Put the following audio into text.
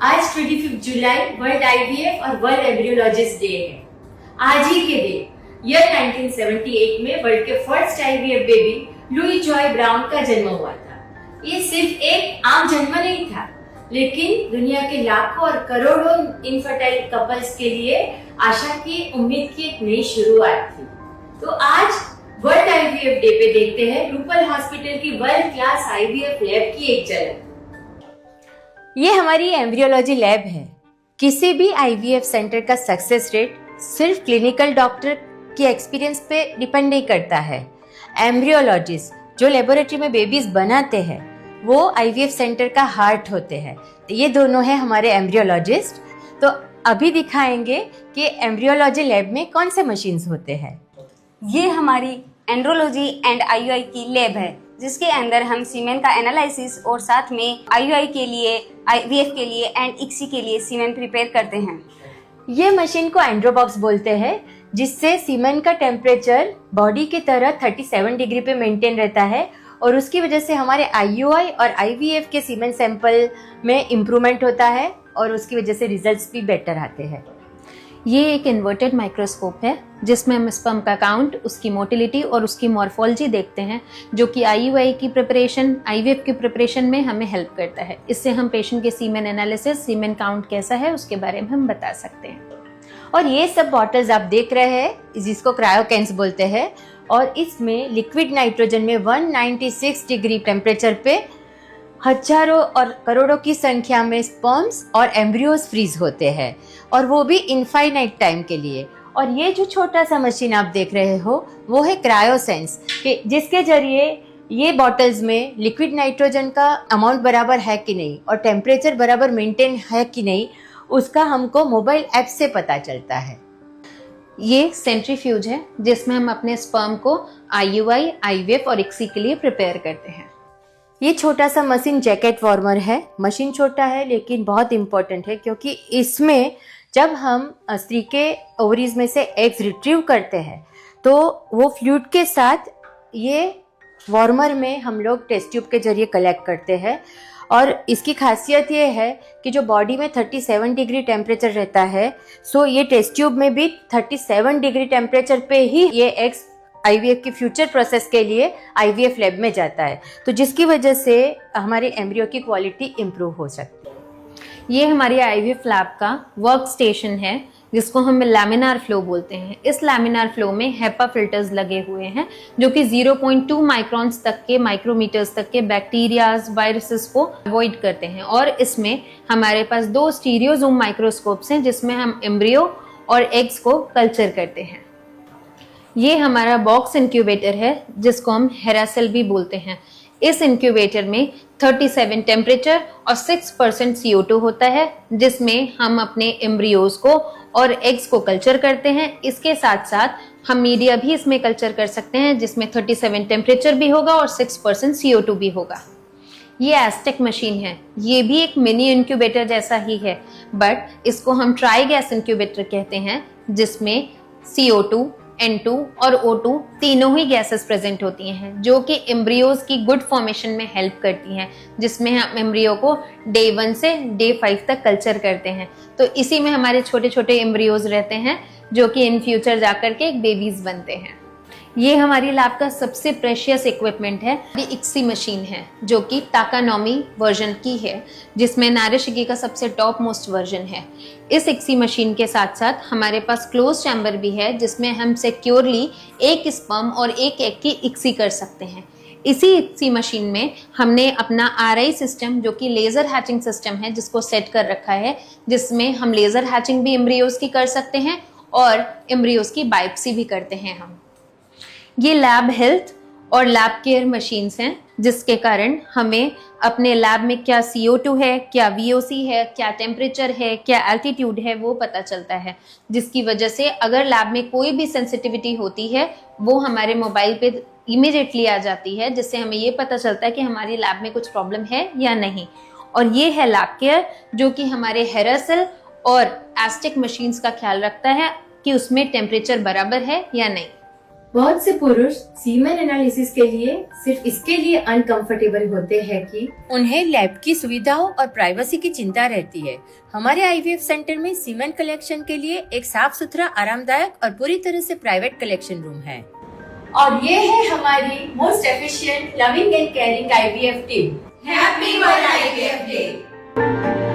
आज 25 जुलाई world IVF और world embryologist day है। आज ही के दिन ईयर 1978 में वर्ल्ड के first IVF baby Louis Joy brown का जन्म हुआ था। ये सिर्फ एक आम जन्म नहीं था, लेकिन दुनिया के लाखों और करोड़ों इनफर्टाइल कपल्स के लिए आशा की, उम्मीद की एक नई शुरुआत थी। तो आज वर्ल्ड आईवीएफ डे पे देखते हैं रूपल हॉस्पिटल की वर्ल्ड क्लास आईवीएफ लैब की एक झलक। ये हमारी एम्ब्रियोलॉजी लैब है। किसी भी आईवीएफ सेंटर का सक्सेस रेट सिर्फ क्लिनिकल डॉक्टर के एक्सपीरियंस पे डिपेंड नहीं करता है। एम्ब्रियोलॉजिस्ट जो लेबोरेटरी में बेबीज बनाते हैं वो आईवीएफ सेंटर का हार्ट होते हैं। तो ये दोनों हैं हमारे एम्ब्रियोलॉजिस्ट। तो अभी दिखाएंगे कि एम्ब्रियोलॉजी लैब में कौन से मशीन्स होते हैं। ये हमारी एंड्रोलॉजी एंड आईयूआई की लैब है, जिसके अंदर हम सीमेन का एनालिसिस और साथ में आईयूआई के लिए, आईवीएफ के लिए एंड इक्सी के लिए सीमेन प्रिपेयर करते हैं। ये मशीन को एंड्रोबॉक्स बोलते हैं, जिससे सीमेन का टेम्परेचर बॉडी की तरह 37 डिग्री पे मेंटेन रहता है और उसकी वजह से हमारे आईयूआई और आईवीएफ के सीमेन सैंपल में इम्प्रूवमेंट होता है और उसकी वजह से रिजल्ट्स भी बेटर आते हैं। ये एक इन्वर्टेड माइक्रोस्कोप है जिसमें हम स्पर्म का काउंट, उसकी मोटिलिटी और उसकी मॉर्फोलॉजी देखते हैं, जो कि आईयूआई की प्रिपरेशन, आईवीएफ की प्रिपरेशन में हमें हेल्प करता है। इससे हम पेशेंट के सीमेन एनालिसिस, सीमेन काउंट कैसा है उसके बारे में हम बता सकते हैं। और ये सब बॉटल्स आप देख रहे हैं जिसको क्रायोकेन्स बोलते हैं, और इसमें लिक्विड नाइट्रोजन में 196 डिग्री टेम्परेचर पे हजारों और करोड़ों की संख्या में स्पर्म्स और एम्ब्रियोज फ्रीज होते हैं, और वो भी इनफाइनाइट टाइम के लिए। और ये जो छोटा सा मशीन आप देख रहे हो वो है क्रायोसेंस, जिसके जरिए ये बॉटल्स में लिक्विड नाइट्रोजन का अमाउंट बराबर है कि नहीं और टेम्परेचर बराबर मेंटेन है कि नहीं, उसका हमको मोबाइल ऐप से पता चलता है। ये सेंट्रीफ्यूज है जिसमें हम अपने स्पर्म को आईयूआई, आईवीएफ और इक्सी के लिए प्रिपेयर करते हैं। ये छोटा सा मशीन जैकेट वार्मर है। मशीन छोटा है लेकिन बहुत इंपॉर्टेंट है, क्योंकि इसमें जब हम स्त्री के ओवरीज में से एग्स रिट्रीव करते हैं तो वो फ्लूइड के साथ ये वार्मर में हम लोग टेस्ट ट्यूब के जरिए कलेक्ट करते हैं। और इसकी खासियत ये है कि जो बॉडी में 37 डिग्री टेम्परेचर रहता है, सो ये टेस्ट ट्यूब में भी 37 डिग्री टेम्परेचर पे ही ये एग्स आईवीएफ की फ्यूचर प्रोसेस के लिए आईवीएफ लैब में जाता है, तो जिसकी वजह से हमारे एम्ब्रियो की क्वालिटी इम्प्रूव हो सकती है। ये हमारी आईवीएफ लैब का वर्क स्टेशन है जिसको हम लैमिनार फ्लो बोलते हैं। इस लैमिनार फ्लो में हेपा फिल्टर्स लगे हुए हैं जो कि 0.2 माइक्रॉन्स तक के, माइक्रोमीटर्स तक के बैक्टीरियाज, वायरसेस को अवॉइड करते हैं। और इसमें हमारे पास 2 स्टीरियो जूम माइक्रोस्कोप्स हैं जिसमें हम एम्ब्रियो और एग्स को कल्चर करते हैं। ये हमारा बॉक्स इंक्यूबेटर है जिसको हम हेरासेल भी बोलते हैं। इस इंक्यूबेटर में 37 टेम्परेचर और 6% CO2 होता है, जिसमें हम अपने एम्ब्रियोज को और एग्स को कल्चर करते हैं। इसके साथ साथ हम मीडिया भी इसमें कल्चर कर सकते हैं जिसमें 37 टेम्परेचर भी होगा और 6% CO2 भी होगा। ये एस्टेक मशीन है। ये भी एक मिनी इंक्यूबेटर जैसा ही है, बट इसको हम ट्राई गैस इंक्यूबेटर कहते हैं, जिसमें CO2, N2 और O2 तीनों ही गैसेस प्रेजेंट होती हैं, जो कि एम्ब्रियोज की गुड फॉर्मेशन में हेल्प करती हैं, जिसमें हम एम्ब्रियो को डे 1 से डे 5 तक कल्चर करते हैं। तो इसी में हमारे छोटे छोटे एम्ब्रियोज रहते हैं जो कि इन फ्यूचर जाकर के एक बेबीज बनते हैं। ये हमारी लैब का सबसे प्रेशियस इक्विपमेंट है। ये इक्सी मशीन है जो कि टाकानोमी वर्जन की है, जिसमें नारिशिकी का सबसे टॉप मोस्ट वर्जन है। इस इक्सी मशीन के साथ साथ हमारे पास क्लोज चैम्बर भी है जिसमें हम सिक्योरली एक स्पर्म और एक एग की इक्सी कर सकते हैं। इसी इक्सी मशीन में हमने अपना आरआई सिस्टम, जो कि लेजर हैचिंग सिस्टम है, जिसको सेट कर रखा है, जिसमें हम लेजर हैचिंग भी एम्ब्रियोज की कर सकते हैं और एम्ब्रियोज की बायोप्सी भी करते हैं हम। ये लैब हेल्थ और लैब केयर मशीन्स हैं, जिसके कारण हमें अपने लैब में क्या CO2 है, क्या VOC है, क्या टेम्परेचर है, क्या एल्टीट्यूड है, वो पता चलता है, जिसकी वजह से अगर लैब में कोई भी सेंसिटिविटी होती है वो हमारे मोबाइल पे इमीडिएटली आ जाती है, जिससे हमें ये पता चलता है कि हमारी लैब में कुछ प्रॉब्लम है या नहीं। और ये है लैब केयर, जो कि हमारे हेरासेल और एस्टेक मशीन्स का ख्याल रखता है कि उसमें टेम्परेचर बराबर है या नहीं। बहुत से पुरुष सीमेन एनालिसिस के लिए सिर्फ इसके लिए अनकंफर्टेबल होते हैं कि उन्हें लैब की सुविधाओं और प्राइवेसी की चिंता रहती है। हमारे आईवीएफ सेंटर में सीमेन कलेक्शन के लिए एक साफ सुथरा, आरामदायक और पूरी तरह से प्राइवेट कलेक्शन रूम है। और ये है हमारी most efficient, loving and caring IVF team. Happy world IVF day.